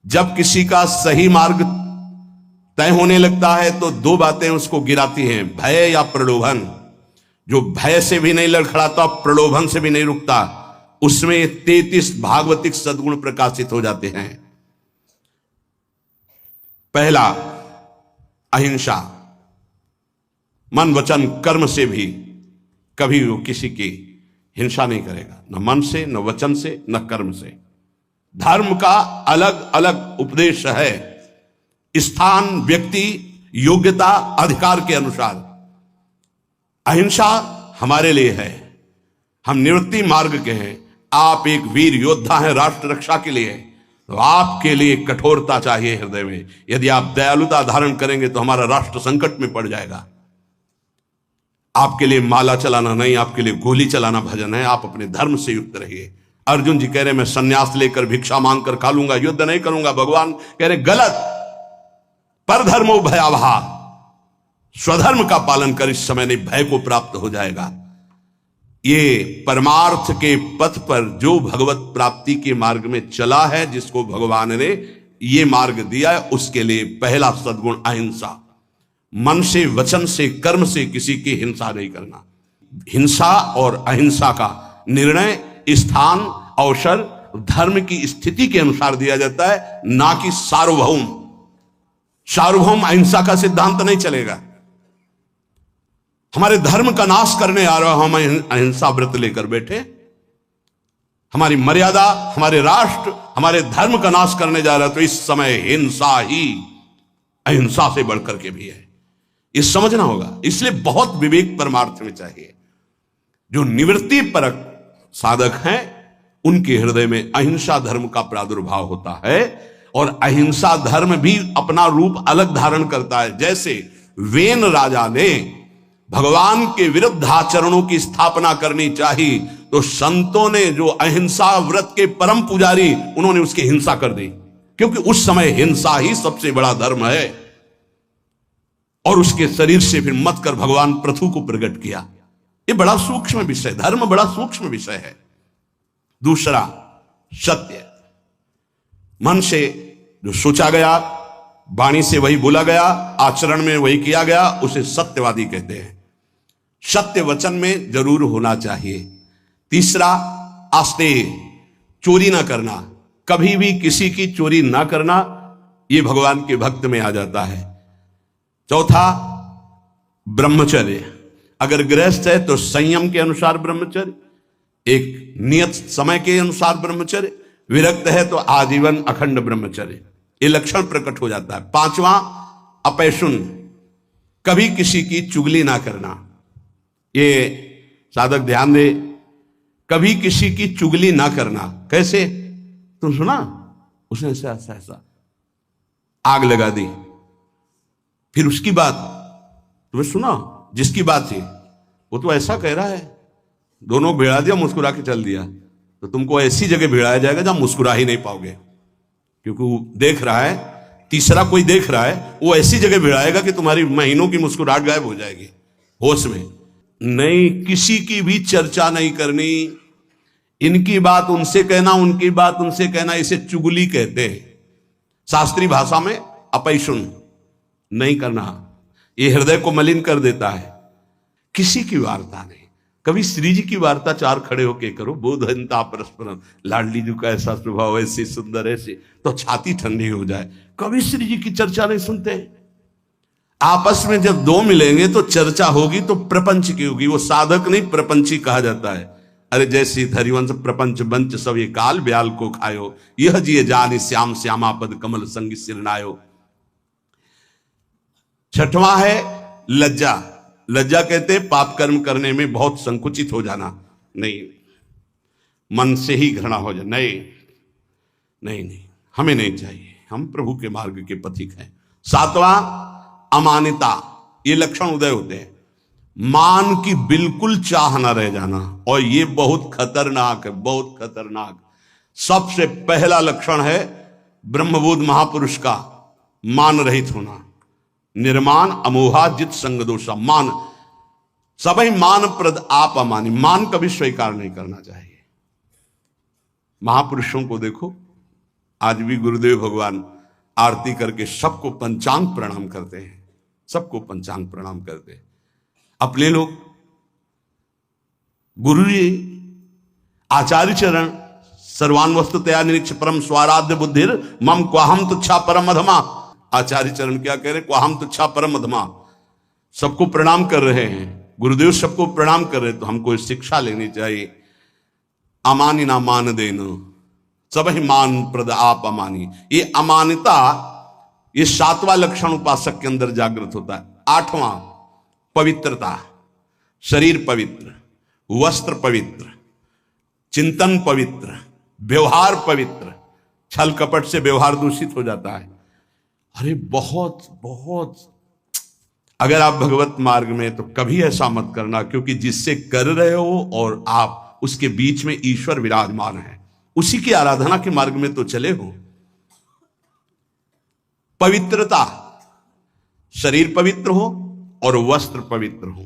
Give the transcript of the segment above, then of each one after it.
जब किसी का सही मार्ग तय होने लगता है तो दो बातें उसको गिराती हैं, भय या प्रलोभन। जो भय से भी नहीं लड़खड़ाता, प्रलोभन से भी नहीं रुकता, उसमें 33 भागवतिक सद्गुण प्रकाशित हो जाते हैं। पहला, अहिंसा। मन वचन कर्म से भी कभी वो किसी की हिंसा नहीं करेगा, न मन से, न वचन से, न कर्म से। धर्म का अलग अलग उपदेश है, स्थान, व्यक्ति, योग्यता, अधिकार के अनुसार। अहिंसा हमारे लिए है, हम निवृत्ति मार्ग के हैं। आप एक वीर योद्धा हैं राष्ट्र रक्षा के लिए, तो आपके लिए कठोरता चाहिए हृदय में। यदि आप दयालुता धारण करेंगे तो हमारा राष्ट्र संकट में पड़ जाएगा। आपके लिए माला चलाना नहीं, आपके लिए गोली चलाना भजन है। आप अपने धर्म से युक्त रहिए। अर्जुन जी कह रहे मैं सन्यास लेकर भिक्षा मांगकर खा लूंगा, युद्ध नहीं करूंगा। भगवान कह रहे गलत, पर धर्मो भयावह, स्वधर्म का पालन कर, इस समय नहीं भय को प्राप्त हो जाएगा। ये परमार्थ के पथ पर जो भगवत प्राप्ति के मार्ग में चला है, जिसको भगवान ने ये मार्ग दिया है, उसके लिए पहला सद्गुण अहिंसा। मन से, वचन से, कर्म से किसी की हिंसा नहीं करना। हिंसा और अहिंसा का निर्णय स्थान, अवसर, धर्म की स्थिति के अनुसार दिया जाता है, ना कि सार्वभौम। सार्वभौम अहिंसा का सिद्धांत नहीं चलेगा। हमारे धर्म का नाश करने आ रहा, हम अहिंसा व्रत लेकर बैठे, हमारी मर्यादा, हमारे राष्ट्र, हमारे धर्म का नाश करने जा रहा है, तो इस समय हिंसा ही अहिंसा से बढ़कर के भी है। ये समझना होगा। इसलिए बहुत विवेक परमार्थ में चाहिए। जो निवृत्ति परक साधक हैं, उनके हृदय में अहिंसा धर्म का प्रादुर्भाव होता है, और अहिंसा धर्म भी अपना रूप अलग धारण करता है। जैसे वेन राजा ने भगवान के विरुद्ध आचरणों की स्थापना करनी चाहिए, तो संतों ने जो अहिंसा व्रत के परम पुजारी, उन्होंने उसकी हिंसा कर दी, क्योंकि उस समय हिंसा ही सबसे बड़ा धर्म है। और उसके शरीर से फिर मत कर भगवान पृथु को प्रकट किया। ये बड़ा सूक्ष्म विषय, धर्म बड़ा सूक्ष्म विषय है। दूसरा, सत्य। मन से जो सोचा गया, वाणी से वही बोला गया, आचरण में वही किया गया, उसे सत्यवादी कहते हैं। सत्य वचन में जरूर होना चाहिए। तीसरा, आस्तेय, चोरी ना करना, कभी भी किसी की चोरी ना करना, यह भगवान के भक्त में आ जाता है। चौथा, ब्रह्मचर्य। अगर गृहस्थ है तो संयम के अनुसार ब्रह्मचर्य, एक नियत समय के अनुसार ब्रह्मचर्य। विरक्त है तो आजीवन अखंड ब्रह्मचर्य। ये लक्षण प्रकट हो जाता है। पांचवा, अपैशुन, कभी किसी की चुगली ना करना। ये साधक ध्यान दे, कभी किसी की चुगली ना करना। कैसे? तुम सुना उसने ऐसा ऐसा ऐसा आग लगा दी, फिर उसकी बात तुम्हें सुना, जिसकी बात थी वो तो ऐसा कह रहा है, दोनों भिड़ा दिया, मुस्कुरा के चल दिया। तो तुमको ऐसी जगह भिड़ाया जाएगा जहां मुस्कुरा ही नहीं पाओगे, क्योंकि वो देख रहा है, तीसरा कोई देख रहा है, वो ऐसी जगह भिड़ाएगा कि तुम्हारी महीनों की मुस्कुराहट गायब हो जाएगी। होश में नहीं, किसी की भी चर्चा नहीं करनी। इनकी बात उनसे कहना, उनकी बात उनसे कहना, इसे चुगली कहते हैं। शास्त्रीय भाषा में अपैशुन नहीं करना, ये हृदय को मलिन कर देता है। किसी की वार्ता नहीं। कभी श्री जी की वार्ता चार खड़े होके करो, बोधनता परस्परम, लाडली जी का ऐसा स्वभाव, ऐसी सुंदर, ऐसी, तो छाती ठंडी हो जाए। कभी श्री जी की चर्चा नहीं सुनते। आपस में जब दो मिलेंगे तो चर्चा होगी, तो प्रपंच की होगी। वो साधक नहीं, प्रपंची कहा जाता है। अरे जैसी धरिवंश प्रपंच बंच सब ये काल ब्याल को खायो, यह जिये जान श्याम श्यामा पद कमल संग सिरनायो। छठवां है लज्जा। लज्जा कहते पाप कर्म करने में बहुत संकुचित हो जाना, नहीं, मन से ही घृणा हो जाए, नहीं नहीं नहीं, हमें नहीं चाहिए, हम प्रभु के मार्ग के पथिक हैं। सातवां, अमानिता। ये लक्षण उदय होते हैं। मान की बिल्कुल चाह ना रह जाना, और ये बहुत खतरनाक है, बहुत खतरनाक। सबसे पहला लक्षण है ब्रह्मबोध महापुरुष का, मान रहित होना। निर्मान अमोहा जित संग दोषा। मान, सभी मान प्रद आप अमानी, मान कभी स्वीकार नहीं करना चाहिए। महापुरुषों को देखो, आज भी गुरुदेव भगवान आरती करके सबको पंचांग प्रणाम करते हैं, सबको पंचांग प्रणाम करते हैं। अपने लोग गुरु जी आचार्य चरण सर्वान वस्तुतया निरीक्ष परम स्वाराध्य बुद्धिर मम क्वाहम तुच्छा परम अधमा। आचार्य चरण क्या कह रहे? क्वाहम तुच्छा परम अधमा। सबको प्रणाम कर रहे हैं, गुरुदेव सबको प्रणाम कर रहे हैं, तो हमको शिक्षा लेनी चाहिए। अमानी ना मान देना, सब ही मान प्रद आप अमानी। ये अमानिता, ये 7वां लक्षण उपासक के अंदर जागृत होता है। 8वां पवित्रता, शरीर पवित्र, वस्त्र पवित्र, चिंतन पवित्र, व्यवहार पवित्र। छल कपट से व्यवहार दूषित हो जाता है। अरे बहुत बहुत, अगर आप भगवत मार्ग में, तो कभी ऐसा मत करना, क्योंकि जिससे कर रहे हो और आप उसके बीच में ईश्वर विराजमान है, उसी की आराधना के मार्ग में तो चले हो। पवित्रता, शरीर पवित्र हो और वस्त्र पवित्र हो।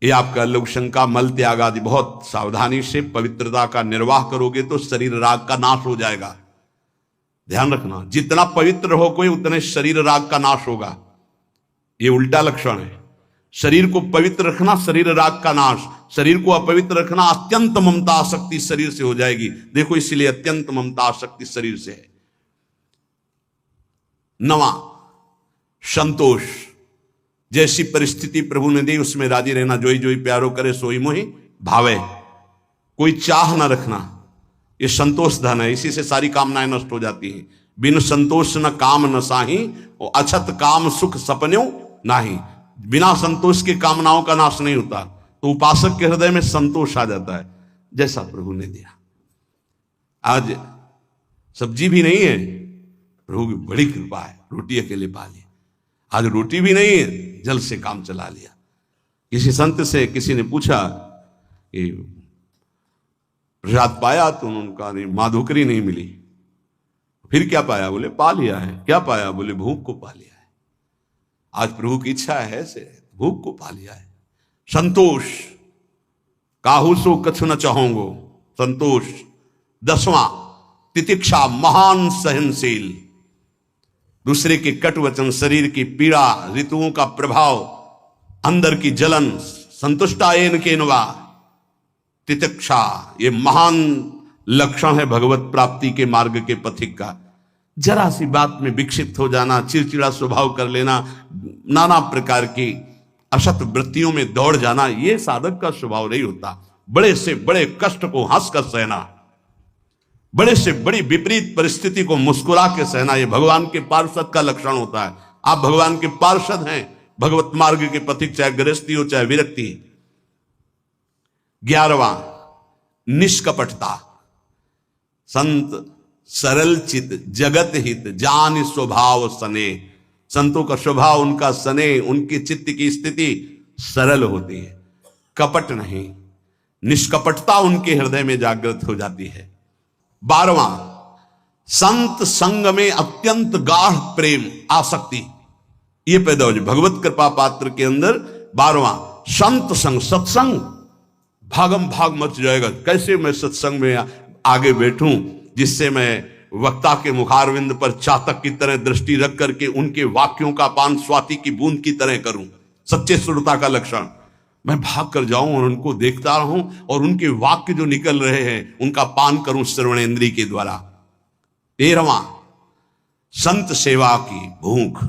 ये आपका लोक शंका, मल त्याग आदि बहुत सावधानी से पवित्रता का निर्वाह करोगे तो शरीर राग का नाश हो जाएगा। ध्यान रखना, जितना पवित्र हो कोई, उतने शरीर राग का नाश होगा। ये उल्टा लक्षण है। शरीर को पवित्र रखना, शरीर राग का नाश। शरीर को अपवित्र रखना, अत्यंत ममता आसक्ति शरीर से हो जाएगी। देखो, इसलिए अत्यंत ममता आसक्ति शरीर से है। 9वां संतोष, जैसी परिस्थिति प्रभु ने दी उसमें राजी रहना। जोई जोई प्यारो करे सोई मोहि भावे। कोई चाह ना रखना, ये संतोष धन है। इसी से सारी कामनाएं नष्ट हो जाती हैं। बिन संतोष न काम न साही, और अछत काम सुख सपन्यों नाही। बिना संतोष के कामनाओं का नाश नहीं होता। तो उपासक के हृदय में संतोष आ जाता है, जैसा प्रभु ने दिया। आज सब्जी भी नहीं है, प्रभु की बड़ी कृपा है, रोटी अकेले पा ली। आज रोटी भी नहीं है, जल से काम चला लिया। किसी संत से किसी ने पूछा कि प्रसाद पाया? तो उन्होंने कहा नहीं, माधुकरी नहीं मिली। फिर क्या पाया? बोले पा लिया है। क्या पाया? बोले भूख को पा लिया है। आज प्रभु की इच्छा है से भूख को पा लिया है। संतोष, काहू सो कछु न चाहोगो, संतोष। 10वां तितिक्षा, महान सहनशील। दूसरे के कटु वचन, शरीर की पीड़ा, ऋतुओं का प्रभाव, अंदर की जलन, संतुष्टायन केनवा। तितिक्षा, ये महान लक्षण है भगवत प्राप्ति के मार्ग के पथिक का। जरा सी बात में विक्षिप्त हो जाना, चिड़चिड़ा स्वभाव कर लेना, नाना प्रकार की असत वृत्तियों में दौड़ जाना, ये साधक का स्वभाव नहीं होता। बड़े से बड़े कष्ट को हंसकर सहना, बड़े से बड़ी विपरीत परिस्थिति को मुस्कुरा के सहना, ये भगवान के पार्षद का लक्षण होता है। आप भगवान के पार्षद हैं, भगवत मार्ग के पथिक, चाहे गृहस्थी हो चाहे विरक्ति। 11वां निष्कपटता, संत सरल चित जगत हित जान स्वभाव सने। संतों का स्वभाव, उनका सने, उनकी चित्त की स्थिति सरल होती है, कपट नहीं। निष्कपटता उनके हृदय में जागृत हो जाती है। 12वां संत संग में अत्यंत गाढ़ प्रेम आसक्ति, ये पैदा हो जाए भगवत कृपा पात्र के अंदर। 12वां संत संग, सत्संग, भागम भाग मच जाएगा। कैसे मैं सत्संग में आगे बैठूं जिससे मैं वक्ता के मुखारविंद पर चातक की तरह दृष्टि रख करके उनके वाक्यों का पान स्वाति की बूंद की तरह करूं। सच्चे श्रोता का लक्षण, मैं भाग कर जाऊं और उनको देखता रहूं और उनके वाक्य जो निकल रहे हैं उनका पान करूं श्रवणेन्द्रिय के द्वारा। 13वां संत सेवा की भूख,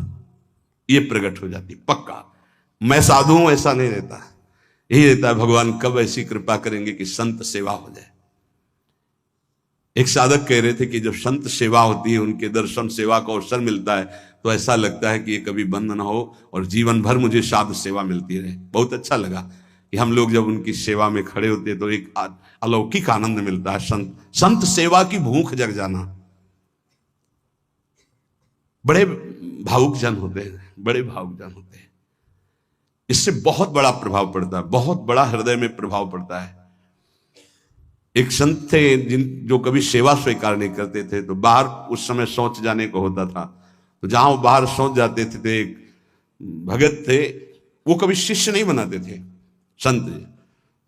ये प्रकट हो जाती पक्का। मैं साधु हूं ऐसा नहीं रहता, यही रहता है भगवान कब ऐसी कृपा करेंगे कि संत सेवा हो जाए। एक साधक कह रहे थे कि जब संत सेवा होती है, उनके दर्शन सेवा का अवसर मिलता है, तो ऐसा लगता है कि ये कभी बंद ना हो और जीवन भर मुझे साधु सेवा मिलती रहे। बहुत अच्छा लगा कि हम लोग जब उनकी सेवा में खड़े होते तो एक अलौकिक आनंद मिलता है। संत सेवा की भूख जग जाना। बड़े भावुक जन होते हैं, बड़े भावुक जन होते हैं। इससे बहुत बड़ा प्रभाव पड़ता है, बहुत बड़ा हृदय में प्रभाव पड़ता है। एक संत थे जो कभी सेवा स्वीकार नहीं करते थे, तो बाहर उस समय शौच जाने को होता था, तो जहां वो बाहर शौच जाते थे, तो एक भगत थे, वो कभी शिष्य नहीं बनाते थे संत जी,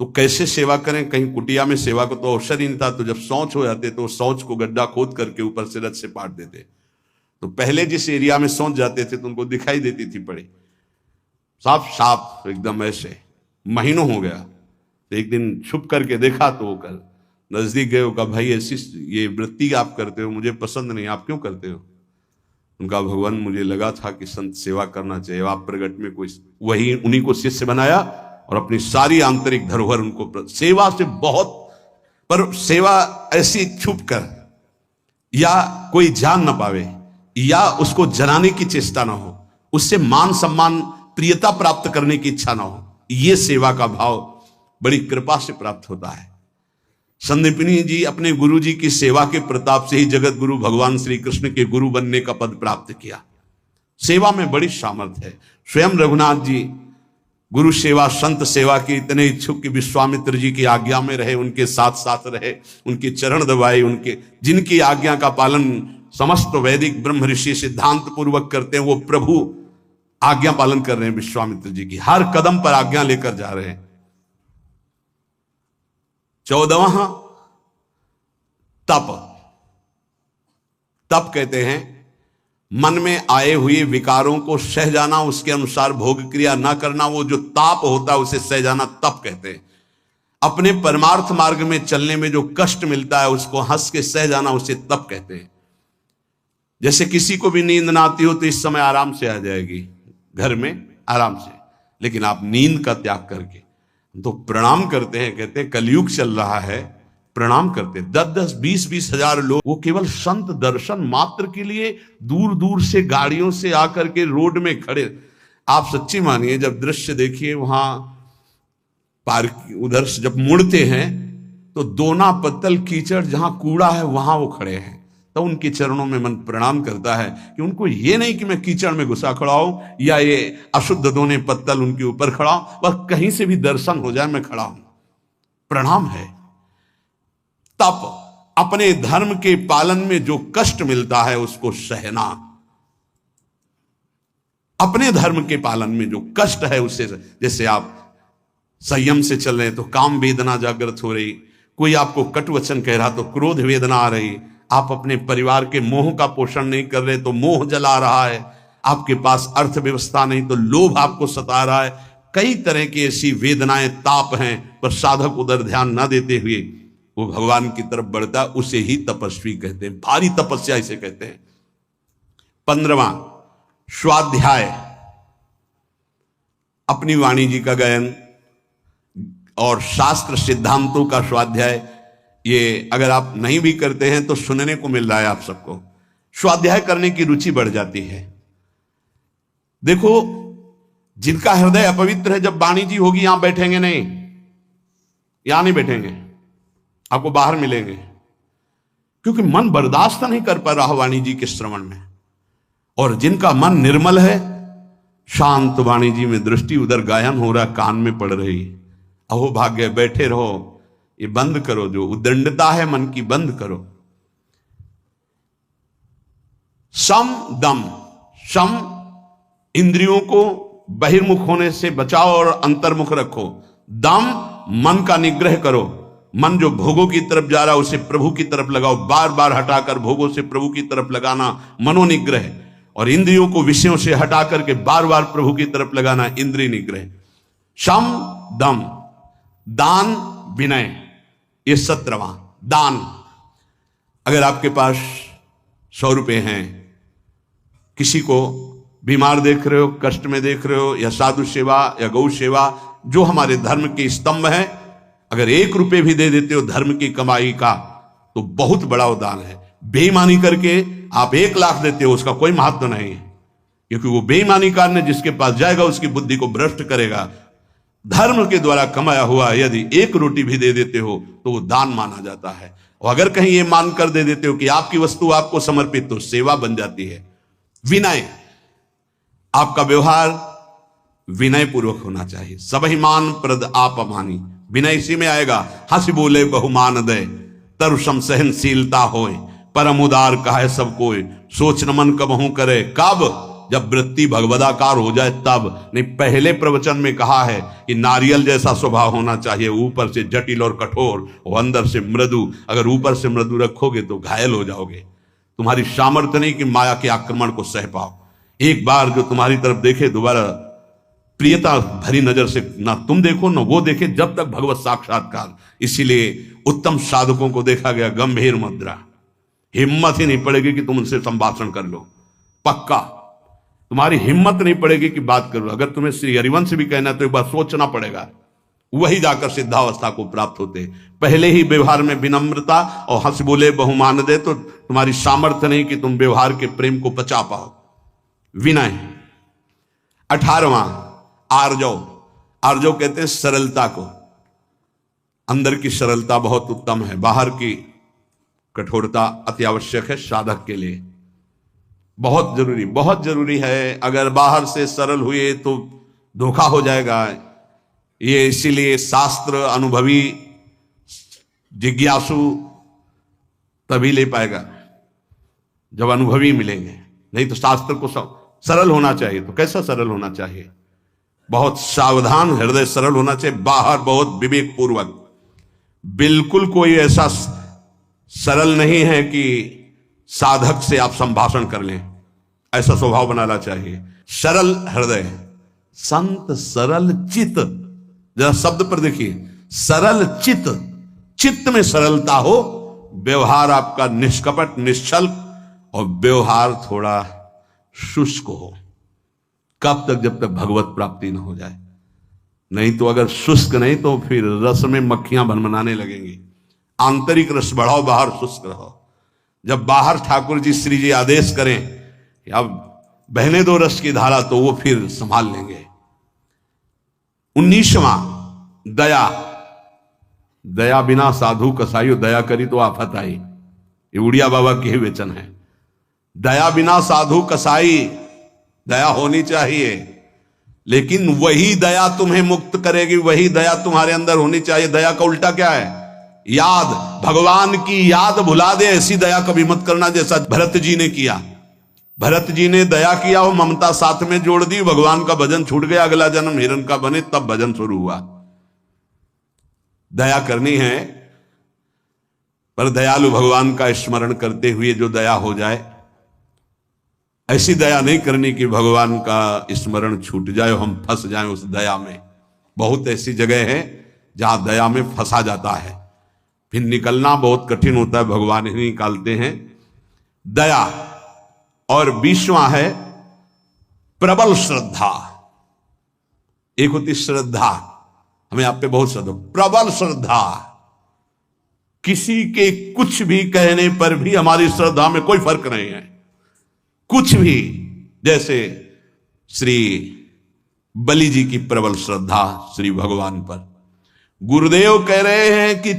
तो कैसे सेवा करें? कहीं कुटिया में सेवा को तो अवसर ही नहीं था, तो जब शौच हो जाते तो शौच को गड्ढा खोद करके ऊपर से रथ से पाट देते। तो पहले जिस एरिया में शौच जाते थे तो उनको दिखाई देती थी पड़ी, साफ साफ एकदम ऐसे। महीनों हो गया तो एक दिन छुप करके देखा तो वो कर नजदीक गए, कहा भाई ऐसी ये वृत्ति आप करते हो मुझे पसंद नहीं, आप क्यों करते हो? उनका भगवान मुझे लगा था कि संत सेवा करना चाहिए, आप प्रगट में कोई वही उन्हीं को शिष्य बनाया और अपनी सारी आंतरिक धरोहर उनको सेवा से बहुत, पर सेवा ऐसी छुप कर या कोई जान ना पावे या उसको जलाने की चेष्टा ना हो, उससे मान सम्मान प्रियता प्राप्त करने की इच्छा ना हो, ये सेवा का भाव बड़ी कृपा से प्राप्त होता है। संदीपनी जी अपने गुरु जी की सेवा के प्रताप से ही जगत गुरु भगवान श्री कृष्ण के गुरु बनने का पद प्राप्त किया। सेवा में बड़ी सामर्थ्य है। स्वयं रघुनाथ जी गुरु सेवा संत सेवा के इतने इच्छुक कि विश्वामित्र जी की आज्ञा में रहे, उनके साथ साथ रहे, उनके चरण दबाए, उनके जिनकी आज्ञा का पालन समस्त वैदिक ब्रह्म ऋषि सिद्धांत पूर्वक करते हैं, वो प्रभु आज्ञा पालन कर रहे हैं। विश्वामित्र जी की हर कदम पर आज्ञा लेकर जा रहे हैं। 14वां तप। तप कहते हैं मन में आए हुए विकारों को सह जाना, उसके अनुसार भोग क्रिया ना करना, वो जो ताप होता है उसे सह जाना तप कहते हैं। अपने परमार्थ मार्ग में चलने में जो कष्ट मिलता है उसको हंस के सह जाना, उसे तप कहते हैं। जैसे किसी को भी नींद ना आती हो तो इस समय आराम से आ जाएगी घर में आराम से, लेकिन आप नींद का त्याग करके तो प्रणाम करते हैं। कहते हैं कलयुग चल रहा है, प्रणाम करते 10-10, 20-20 हजार लोग वो केवल संत दर्शन मात्र के लिए दूर दूर से गाड़ियों से आकर के रोड में खड़े। आप सच्ची मानिए, जब दृश्य देखिए वहां पार्क उधर से जब मुड़ते हैं तो दोना पत्तल कीचड़ जहां कूड़ा है वहां वो खड़े हैं, तो उनके चरणों में मन प्रणाम करता है कि उनको ये नहीं कि मैं कीचड़ में घुसा खड़ा हूं या ये अशुद्ध दोने पत्तल उनके ऊपर खड़ा हूं, बस कहीं से भी दर्शन हो जाए मैं खड़ा हूं। प्रणाम है तप। अपने धर्म के पालन में जो कष्ट मिलता है उसको सहना, अपने धर्म के पालन में जो कष्ट है उससे, जैसे आप संयम से चल रहे तो काम वेदना जागृत हो रही, कोई आपको कट वचन कह रहा तो क्रोध वेदना आ रही, आप अपने परिवार के मोह का पोषण नहीं कर रहे तो मोह जला रहा है, आपके पास अर्थव्यवस्था नहीं तो लोभ आपको सता रहा है, कई तरह की ऐसी वेदनाएं ताप हैं, पर साधक उधर ध्यान न देते हुए वो भगवान की तरफ बढ़ता, उसे ही तपस्वी कहते हैं। भारी तपस्या इसे कहते हैं। 15वां स्वाध्याय। अपनी वाणी जी का गायन और शास्त्र सिद्धांतों का स्वाध्याय, ये अगर आप नहीं भी करते हैं तो सुनने को मिल रहा है आप सबको। स्वाध्याय करने की रुचि बढ़ जाती है। देखो जिनका हृदय अपवित्र है, जब वाणी जी होगी यहां बैठेंगे नहीं, यहां नहीं बैठेंगे, आपको बाहर मिलेंगे, क्योंकि मन बर्दाश्त नहीं कर पा रहा वाणी जी के श्रवण में। और जिनका मन निर्मल है, शांत वाणी जी में दृष्टि, उधर गायन हो रहा, कान में पड़ रही, अहो भाग्य, बैठे रहो, ये बंद करो, जो उद्दंडता है मन की बंद करो। सम दम। सम इंद्रियों को बहिर्मुख होने से बचाओ और अंतर्मुख रखो। दम मन का निग्रह करो, मन जो भोगों की तरफ जा रहा है उसे प्रभु की तरफ लगाओ, बार बार हटाकर भोगों से प्रभु की तरफ लगाना मनोनिग्रह, और इंद्रियों को विषयों से हटा करके बार बार प्रभु की तरफ लगाना इंद्रिय निग्रह। सम दम। दान विनय, ये 17वां दान। अगर आपके पास 100 रुपए हैं, किसी को बीमार देख रहे हो, कष्ट में देख रहे हो, या साधु सेवा या गौ सेवा जो हमारे धर्म के स्तंभ है, अगर 1 रुपए भी दे देते हो धर्म की कमाई का तो बहुत बड़ा दान है। बेईमानी करके आप 1 लाख देते हो, उसका कोई महत्व नहीं है, क्योंकि वो बेईमानी करने जिसके पास जाएगा उसकी बुद्धि को भ्रष्ट करेगा। धर्म के द्वारा कमाया हुआ यदि 1 रोटी भी दे देते हो तो वो दान माना जाता है। और अगर कहीं ये मान कर दे देते हो कि आपकी वस्तु आपको समर्पित, तो सेवा बन जाती है। विनय, आपका व्यवहार विनय पूर्वक होना चाहिए। सबहि मान प्रद आप अमानी, विनय इसी में आएगा। हंस बोले बहुमान दे, तरुषम सहनशीलता होए, परम उदार कहे सब कोई, सोच न मन कबहू करे, कब जब वृत्ति भगवदाकार हो जाए तब। नहीं, पहले प्रवचन में कहा है कि नारियल जैसा स्वभाव होना चाहिए, ऊपर से जटिल और कठोर और अंदर से मृदु। अगर ऊपर से मृदु रखोगे तो घायल हो जाओगे, तुम्हारी सामर्थ्य नहीं कि माया के आक्रमण को सह पाओ। एक बार जो तुम्हारी तरफ देखे दोबारा प्रियता भरी नजर से ना तुम देखो ना वो देखे, जब तक भगवत साक्षात्कार। इसीलिए उत्तम साधकों को देखा गया गंभीर मुद्रा, हिम्मत ही नहीं पड़ेगी कि तुम उनसे संभाषण कर लो, पक्का तुम्हारी हिम्मत नहीं पड़ेगी कि बात करो। अगर तुम्हें श्री हरिवंश भी कहना तो एक बार सोचना पड़ेगा, वही जाकर सिद्धावस्था को प्राप्त होते। पहले ही व्यवहार में विनम्रता और हंस बोले बहुमान दे तो तुम्हारी सामर्थ्य नहीं कि तुम व्यवहार के प्रेम को पचा पाओ। विनय। 18वां आर्जव। आर्जव कहते हैं सरलता को। अंदर की सरलता बहुत उत्तम है, बाहर की कठोरता अति आवश्यक है साधक के लिए, बहुत जरूरी है। अगर बाहर से सरल हुए तो धोखा हो जाएगा। ये इसीलिए शास्त्र अनुभवी जिज्ञासु तभी ले पाएगा जब अनुभवी मिलेंगे, नहीं तो शास्त्र को सरल होना चाहिए। तो कैसा सरल होना चाहिए? बहुत सावधान हृदय सरल होना चाहिए, बाहर बहुत विवेक पूर्वक। बिल्कुल कोई ऐसा सरल नहीं है कि साधक से आप संभाषण कर लें, ऐसा स्वभाव बनाना चाहिए। सरल हृदय, संत सरल चित्त। जरा शब्द पर देखिए, सरल चित्त, चित्त में सरलता हो, व्यवहार आपका निष्कपट निश्चल और व्यवहार थोड़ा शुष्क हो। कब तक? जब तक भगवत प्राप्ति न हो जाए। नहीं तो अगर शुष्क नहीं तो फिर रस में मक्खियां भनभनाने लगेंगी। आंतरिक रस बढ़ाओ, बाहर शुष्क रहो। जब बाहर ठाकुर जी श्री जी आदेश करें कि अब बहने दो रस की धारा, तो वो फिर संभाल लेंगे। 19वां दया। दया बिना साधु कसाईयो, दया करी तो आफत आई। ये उड़िया बाबा के ही वचन है। दया बिना साधु कसाई, दया होनी चाहिए, लेकिन वही दया तुम्हें मुक्त करेगी, वही दया तुम्हारे अंदर होनी चाहिए। दया का उल्टा क्या है? याद। भगवान की याद भुला दे, ऐसी दया कभी मत करना जैसा भरत जी ने किया। भरत जी ने दया किया, वो ममता साथ में जोड़ दी, भगवान का भजन छूट गया। अगला जन्म हिरण का बने तब भजन शुरू हुआ। दया करनी है, पर दयालु भगवान का स्मरण करते हुए जो दया हो जाए, ऐसी दया नहीं करनी कि भगवान का स्मरण छूट जाए, हम फंस जाएं उस दया में। बहुत ऐसी जगह है जहां दया में फंसा जाता है, फिर निकलना बहुत कठिन होता है, भगवान ही निकालते हैं। दया। और 20वां है प्रबल श्रद्धा। एक होती श्रद्धा, हमें आप पे बहुत श्रद्धा, प्रबल श्रद्धा। किसी के कुछ भी कहने पर भी हमारी श्रद्धा में कोई फर्क नहीं है, कुछ भी। जैसे श्री बलि जी की प्रबल श्रद्धा श्री भगवान पर। गुरुदेव कह रहे हैं कि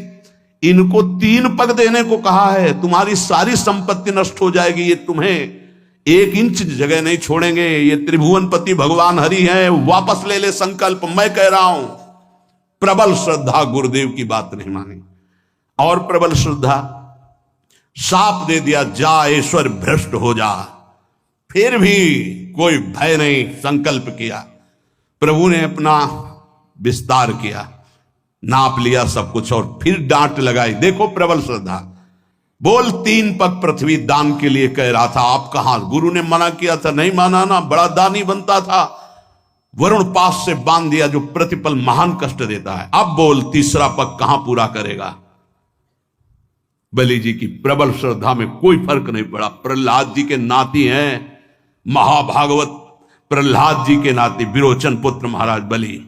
इनको 3 पग देने को कहा है, तुम्हारी सारी संपत्ति नष्ट हो जाएगी, ये तुम्हें 1 इंच जगह नहीं छोड़ेंगे। ये त्रिभुवनपति भगवान हरि हैं, वापस ले ले संकल्प, मैं कह रहा हूं। प्रबल श्रद्धा, गुरुदेव की बात नहीं मानी। और प्रबल श्रद्धा, शाप दे दिया, जा ईश्वर भ्रष्ट हो जा, फिर भी कोई भय नहीं, संकल्प किया। प्रभु ने अपना विस्तार किया, नाप लिया सब कुछ और फिर डांट लगाई। देखो प्रबल श्रद्धा। बोल 3 पग पृथ्वी दान के लिए कह रहा था, आप कहां? गुरु ने मना किया था, नहीं माना ना, बड़ा दानी बनता था। वरुण पास से बांध दिया जो प्रतिपल महान कष्ट देता है। अब बोल 3रा पग कहां पूरा करेगा? बलि जी की प्रबल श्रद्धा में कोई फर्क नहीं पड़ा। प्रहलाद जी के नाती हैं, महाभागवत प्रहलाद जी के नाती विरोचन पुत्र महाराज बलि।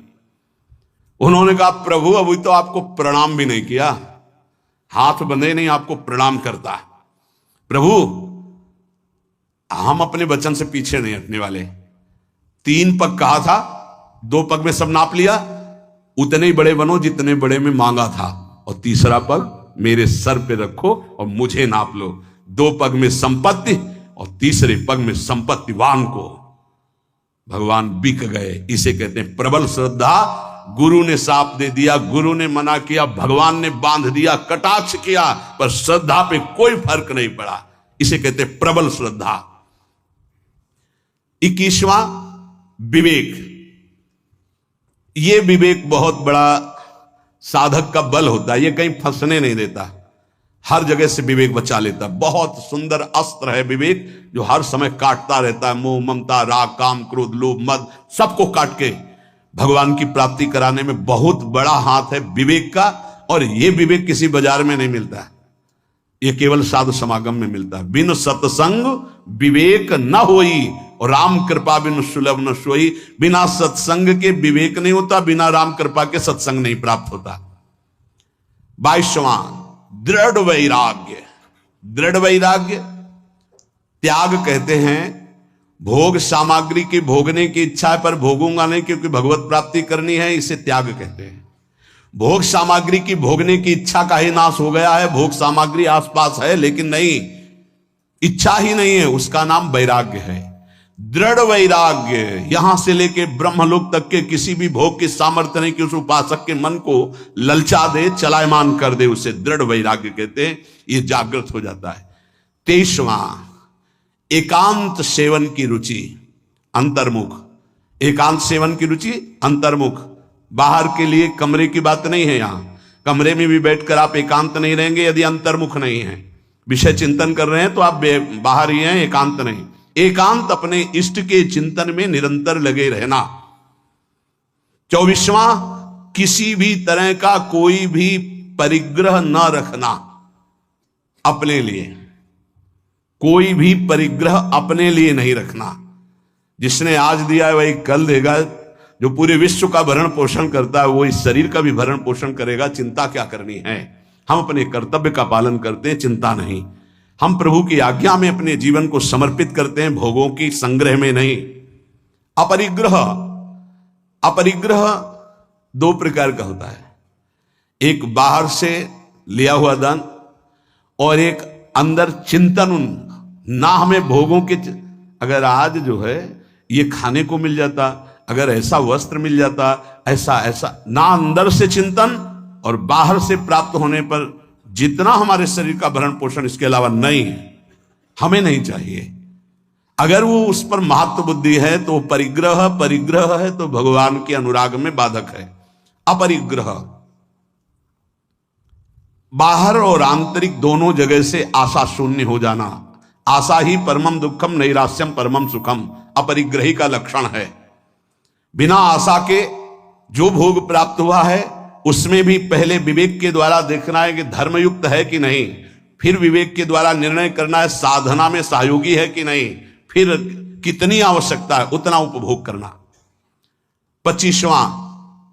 उन्होंने कहा प्रभु अभी तो आपको प्रणाम भी नहीं किया, हाथ बंधे नहीं, आपको प्रणाम करता। प्रभु हम अपने वचन से पीछे नहीं हटने वाले। 3 पग कहा था, 2 पग में सब नाप लिया, उतने ही बड़े बनो जितने बड़े में मांगा था, और 3रा पग मेरे सर पे रखो और मुझे नाप लो। 2 पग में संपत्ति और 3रे पग में संपत्तिवान को। भगवान बिक गए। इसे कहते हैं प्रबल श्रद्धा। गुरु ने साप दे दिया, गुरु ने मना किया, भगवान ने बांध दिया, कटाक्ष किया, पर श्रद्धा पे कोई फर्क नहीं पड़ा। इसे कहते हैं प्रबल श्रद्धा। 21वां विवेक। ये विवेक बहुत बड़ा साधक का बल होता है, ये कहीं फंसने नहीं देता, हर जगह से विवेक बचा लेता। बहुत सुंदर अस्त्र है विवेक, जो हर समय काटता रहता है। मोह, ममता, राग, काम, क्रोध, लोभ, मद, सबको काट के भगवान की प्राप्ति कराने में बहुत बड़ा हाथ है विवेक का। और ये विवेक किसी बाजार में नहीं मिलता, ये केवल साधु समागम में मिलता है। बिन सत्संग विवेक न होई, और राम कृपा बिन सुलभ न सोई। बिना सत्संग के विवेक नहीं होता, बिना राम कृपा के सत्संग नहीं प्राप्त होता। 22वां दृढ़ वैराग्य। दृढ़ वैराग्य त्याग कहते हैं। भोग सामग्री की भोगने की इच्छा है पर भोगूंगा नहीं क्योंकि भगवत प्राप्ति करनी है, इसे त्याग कहते हैं। भोग सामग्री की भोगने की इच्छा का ही नाश हो गया है, भोग सामग्री आसपास है लेकिन नहीं, इच्छा ही नहीं है, उसका नाम वैराग्य है। दृढ़ वैराग्य, यहां से लेके ब्रह्मलोक तक के किसी भी भोग की सामर्थ्य नहीं कि उस उपासक के मन को ललचा दे, चलायमान कर दे, उसे दृढ़ वैराग्य कहते हैं। ये जागृत हो जाता है। 23वां एकांत सेवन की रुचि, अंतर्मुख। एकांत सेवन की रुचि, अंतर्मुख। बाहर के लिए कमरे की बात नहीं है, यहां कमरे में भी बैठकर आप एकांत नहीं रहेंगे यदि अंतर्मुख नहीं है। विषय चिंतन कर रहे हैं तो आप बाहर ही हैं, एकांत नहीं। एकांत अपने इष्ट के चिंतन में निरंतर लगे रहना। 24वां किसी भी तरह का कोई भी परिग्रह न रखना अपने लिए, कोई भी परिग्रह अपने लिए नहीं रखना। जिसने आज दिया है वही कल देगा। जो पूरे विश्व का भरण पोषण करता है वो इस शरीर का भी भरण पोषण करेगा। चिंता क्या करनी है? हम अपने कर्तव्य का पालन करते हैं, चिंता नहीं। हम प्रभु की आज्ञा में अपने जीवन को समर्पित करते हैं, भोगों की संग्रह में नहीं। अपरिग्रह, अपरिग्रह दो प्रकार का होता है, एक बाहर से लिया हुआ दान और एक अंदर चिंतन। ना हमें भोगों के, अगर आज जो है ये खाने को मिल जाता, अगर ऐसा वस्त्र मिल जाता, ऐसा ऐसा, ना अंदर से चिंतन और बाहर से प्राप्त होने पर जितना हमारे शरीर का भरण पोषण, इसके अलावा नहीं, हमें नहीं चाहिए। अगर वो उस पर महत्व बुद्धि है तो परिग्रह, परिग्रह है तो भगवान के अनुराग में बाधक है। अपरिग्रह बाहर और आंतरिक दोनों जगह से आशा शून्य हो जाना। आशा ही परमम दुखम, नैराश्यम परमम सुखम, अपरिग्रही का लक्षण है। बिना आशा के जो भोग प्राप्त हुआ है उसमें भी पहले विवेक के द्वारा देखना है कि धर्मयुक्त है कि नहीं, फिर विवेक के द्वारा निर्णय करना है साधना में सहयोगी है कि नहीं, फिर कितनी आवश्यकता है उतना उपभोग करना। 25वां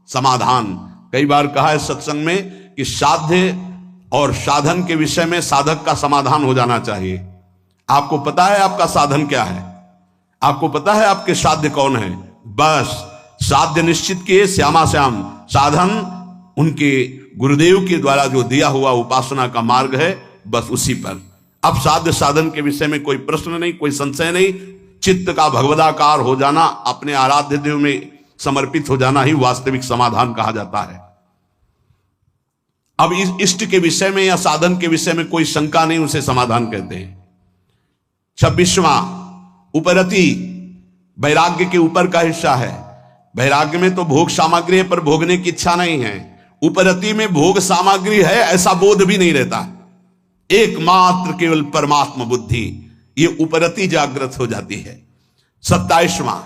समाधान। कई बार कहा है सत्संग में कि साध्य और साधन के विषय में साधक का समाधान हो जाना चाहिए। आपको पता है आपका साधन क्या है, आपको पता है आपके साध्य कौन है, बस साध्य निश्चित किए, श्यामा श्याम। साधन उनके गुरुदेव के द्वारा जो दिया हुआ उपासना का मार्ग है, बस उसी पर। अब साध्य साधन के विषय में कोई प्रश्न नहीं, कोई संशय नहीं। चित्त का भगवदाकार हो जाना, अपने आराध्य देव में समर्पित हो जाना ही वास्तविक समाधान कहा जाता है। अब इस इष्ट के विषय में या साधन के विषय में कोई शंका नहीं, उसे समाधान कहते हैं। 26वां उपरति, वैराग्य के ऊपर का हिस्सा है। वैराग्य में तो भोग सामग्री है पर भोगने की इच्छा नहीं है। उपरति में भोग सामग्री है ऐसा बोध भी नहीं रहता, एकमात्र केवल परमात्मा बुद्धि, ये उपरति जागृत हो जाती है। 27वां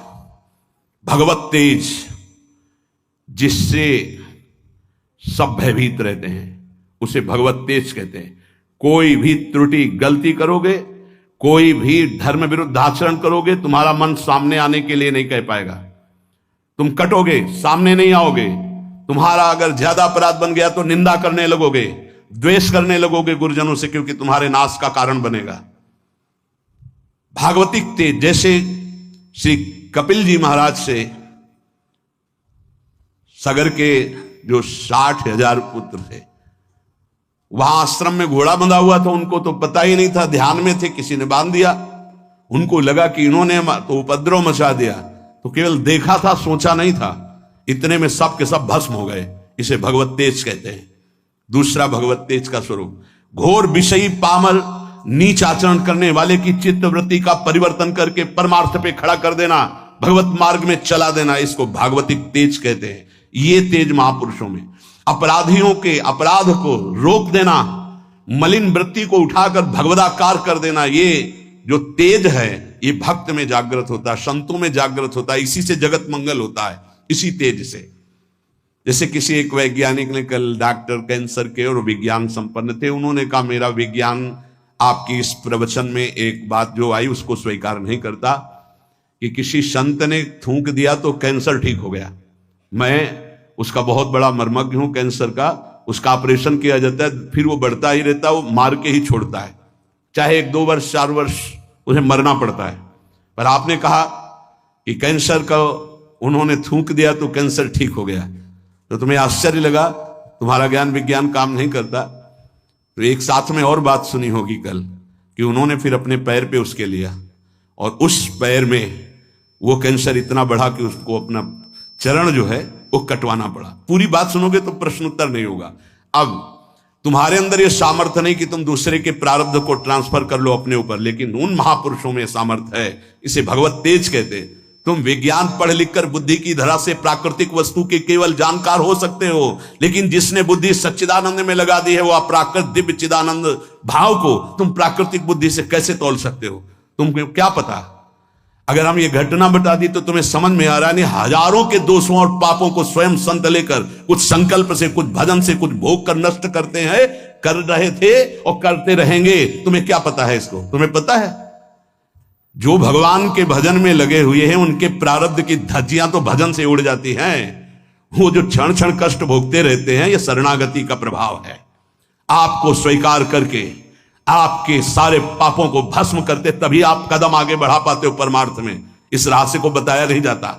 भगवत तेज, जिससे सब भयभीत रहते हैं, उसे भगवत तेज कहते हैं। कोई भी त्रुटि गलती करोगे, कोई भी धर्म विरुद्ध आचरण करोगे, तुम्हारा मन सामने आने के लिए नहीं कह पाएगा। तुम कटोगे, सामने नहीं आओगे। तुम्हारा अगर ज्यादा अपराध बन गया तो निंदा करने लगोगे, द्वेष करने लगोगे गुरुजनों से, क्योंकि तुम्हारे नाश का कारण बनेगा। भागवतिक तेज, जैसे श्री कपिल जी महाराज से सगर के जो 60,000 पुत्र थे, वहां आश्रम में घोड़ा बंधा हुआ था, उनको तो पता ही नहीं था, ध्यान में थे, किसी ने बांध दिया। उनको लगा कि इन्होंने तो उपद्रव मचा दिया, तो केवल देखा था, सोचा नहीं था। इतने में सब के सब भस्म हो गए। इसे भगवत तेज कहते हैं। दूसरा भगवत तेज का स्वरूप, घोर विषयी पामर नीच आचरण करने वाले की चित्त वृत्ति का परिवर्तन करके परमार्थ पे खड़ा कर देना, भगवत मार्ग में चला देना, इसको भागवतिक तेज कहते हैं। ये तेज महापुरुषों में अपराधियों के अपराध को रोक देना, मलिन वृत्ति को उठाकर भगवदाकार कर देना, ये जो तेज है ये भक्त में जागृत होता है, संतों में जागृत होता है। इसी से जगत मंगल होता है, इसी तेज से। जैसे किसी एक वैज्ञानिक ने कल, डॉक्टर कैंसर के और विज्ञान संपन्न थे, उन्होंने कहा मेरा विज्ञान आपकी इस प्रवचन में एक बात जो आई उसको स्वीकार नहीं करता कि किसी संत ने थूक दिया तो कैंसर ठीक हो गया। मैं उसका बहुत बड़ा मर्मज्ञ हूं कैंसर का। उसका ऑपरेशन किया जाता है, फिर वो बढ़ता ही रहता है, वो मार के ही छोड़ता है, चाहे 1-2 वर्ष 4 वर्ष उन्हें मरना पड़ता है। पर आपने कहा कि कैंसर का उन्होंने थूक दिया तो कैंसर ठीक हो गया, तो तुम्हें आश्चर्य लगा, तुम्हारा ज्ञान विज्ञान काम नहीं करता। तो एक साथ में और बात सुनी होगी कल कि उन्होंने फिर अपने पैर पे उसके लिया और उस पैर में वो कैंसर इतना बढ़ा कि उसको अपना चरण जो है वो कटवाना पड़ा। पूरी बात सुनोगे तो प्रश्न उत्तर नहीं होगा। अब तुम्हारे अंदर ये सामर्थ्य नहीं कि तुम दूसरे के प्रारब्ध को ट्रांसफर कर लो अपने ऊपर, लेकिन उन महापुरुषों में सामर्थ्य है। इसे भगवत तेज कहते। तुम विज्ञान पढ़ लिख कर बुद्धि की धरा से प्राकृतिक वस्तु के केवल जानकार हो सकते हो, लेकिन जिसने बुद्धि सच्चिदानंद में लगा दी है वो अप्राकृत दिव्य चिदानंद भाव को तुम प्राकृतिक बुद्धि से कैसे तोल सकते हो? तुमको क्या पता? अगर हम ये घटना बता दी तो तुम्हें समझ में आ रहा है। हजारों के दोषों और पापों को स्वयं संत लेकर कुछ संकल्प से, कुछ भजन से, कुछ भोग कर नष्ट करते हैं, कर रहे थे और करते रहेंगे। तुम्हें क्या पता है इसको? तुम्हें पता है जो भगवान के भजन में लगे हुए हैं उनके प्रारब्ध की धज्जियां तो भजन से उड़ जाती हैं। वो जो क्षण क्षण कष्ट भोगते रहते हैं, ये शरणागति का प्रभाव है। आपको स्वीकार करके आपके सारे पापों को भस्म करते तभी आप कदम आगे बढ़ा पाते हो परमार्थ में। इस रहस्य को बताया नहीं जाता।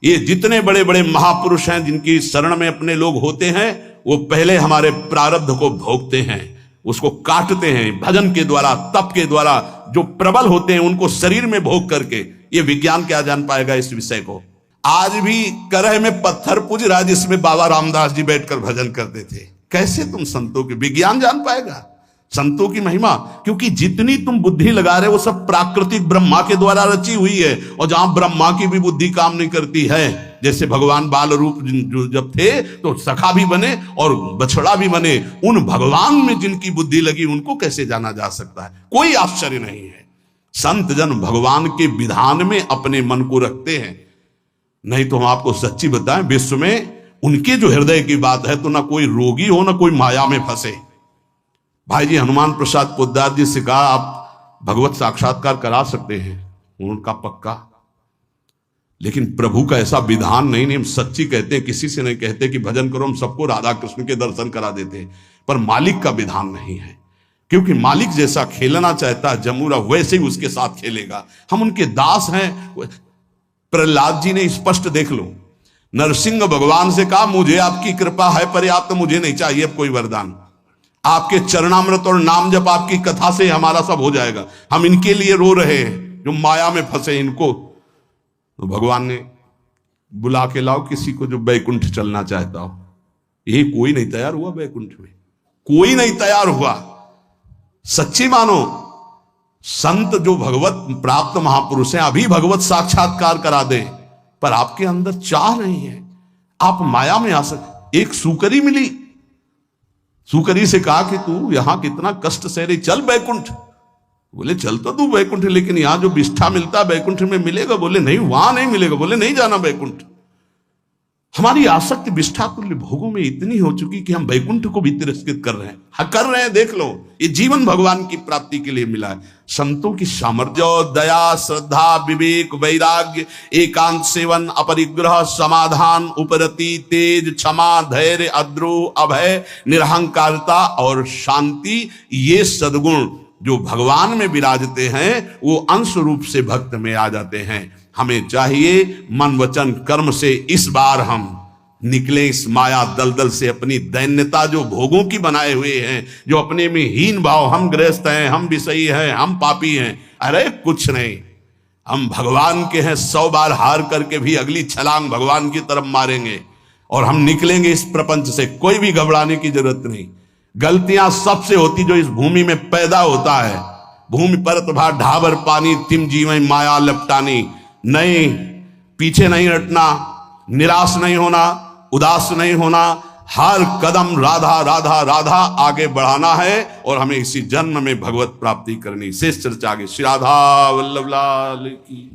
ये जितने बड़े बड़े महापुरुष हैं जिनकी शरण में अपने लोग होते हैं, वो पहले हमारे प्रारब्ध को भोगते हैं, उसको काटते हैं भजन के द्वारा, तप के द्वारा। जो प्रबल होते हैं उनको शरीर में भोग करके। ये विज्ञान क्या जान पाएगा इस विषय को? आज भी करह में पत्थर पूज रहा है जिसमें बाबा रामदास जी बैठकर भजन करते थे। कैसे तुम संतों की विज्ञान जान पाएगा, संतों की महिमा? क्योंकि जितनी तुम बुद्धि लगा रहे हो वो सब प्राकृतिक ब्रह्मा के द्वारा रची हुई है। और जहां ब्रह्मा की भी बुद्धि काम नहीं करती है, जैसे भगवान बाल रूप जब थे तो सखा भी बने और बछड़ा भी बने, उन भगवान में जिनकी बुद्धि लगी उनको कैसे जाना जा सकता है? कोई आश्चर्य नहीं है। संत जन भगवान के विधान में अपने मन को रखते हैं। नहीं तो हम आपको सच्ची बताएं, विश्व में उनके जो हृदय की बात है तो ना कोई रोगी हो ना कोई माया में फंसे। भाई जी हनुमान प्रसाद पोद्दार जी से कहा आप भगवत साक्षात्कार करा सकते हैं, उनका पक्का। लेकिन प्रभु का ऐसा विधान नहीं। हम सच्ची कहते हैं, किसी से नहीं कहते कि भजन करो, हम सबको राधा कृष्ण के दर्शन करा देते हैं, पर मालिक का विधान नहीं है। क्योंकि मालिक जैसा खेलना चाहता है जमूरा, वैसे ही उसके साथ खेलेगा। हम उनके दास हैं। प्रहलाद जी ने स्पष्ट देख लो, नरसिंह भगवान से कहा मुझे आपकी कृपा है पर्याप्त, मुझे नहीं चाहिए अब कोई वरदान। आपके चरणामृत और नाम जप आपकी कथा से हमारा सब हो जाएगा। हम इनके लिए रो रहे हैं जो माया में फंसे इनको। तो भगवान ने बुला के लाओ किसी को जो बैकुंठ चलना चाहता हो। ये कोई नहीं तैयार हुआ बैकुंठ में, कोई नहीं तैयार हुआ। सच्ची मानो, संत जो भगवत प्राप्त महापुरुष हैं अभी भगवत साक्षात्कार करा दे, पर आपके अंदर चाह नहीं है, आप माया में आ सकते। एक सुकरी मिली, सुकरी से कहा कि तू यहां कितना कष्ट सह रही, चल बैकुंठ। बोले चल तो तू बैकुंठ, लेकिन यहां जो विष्ठा मिलता है बैकुंठ में मिलेगा? बोले नहीं, वहां नहीं मिलेगा। बोले नहीं जाना बैकुंठ। हमारी आसक्ति विष्ठा तुल्य भोगों में इतनी हो चुकी कि हम बैकुंठ को भी तिरस्कृत कर रहे हैं। हाँ कर रहे हैं, देख लो। ये जीवन भगवान की प्राप्ति के लिए मिला है। संतों की सामर्थ्य, दया, श्रद्धा, विवेक, वैराग्य, एकांत सेवन, अपरिग्रह, समाधान, उपरति, तेज, क्षमा, धैर्य, अद्रोह, अभय, निरहंकारता और शांति, ये सद्गुण जो भगवान में विराजते हैं वो अंश रूप से भक्त में आ जाते हैं। हमें चाहिए मन वचन कर्म से इस बार हम निकले इस माया दलदल से। अपनी दैन्यता जो भोगों की बनाए हुए हैं, जो अपने में हीन भाव, हम गृहस्थ हैं, हम विषयी हैं, हम पापी हैं, अरे कुछ नहीं, हम भगवान के हैं। 100 बार हार करके भी अगली छलांग भगवान की तरफ मारेंगे और हम निकलेंगे इस प्रपंच से। कोई भी घबराने की जरूरत नहीं। गलतियां सबसे होती जो इस भूमि में पैदा होता है, भूमि परत भा ढाबर पानी, तिम जीवन माया लपटानी। नहीं, पीछे नहीं हटना, निराश नहीं होना, उदास नहीं होना, हर कदम राधा राधा राधा आगे बढ़ाना है और हमें इसी जन्म में भगवत प्राप्ति करनी। शेष चर्चा आगे। श्री राधा वल्लभ लाल की।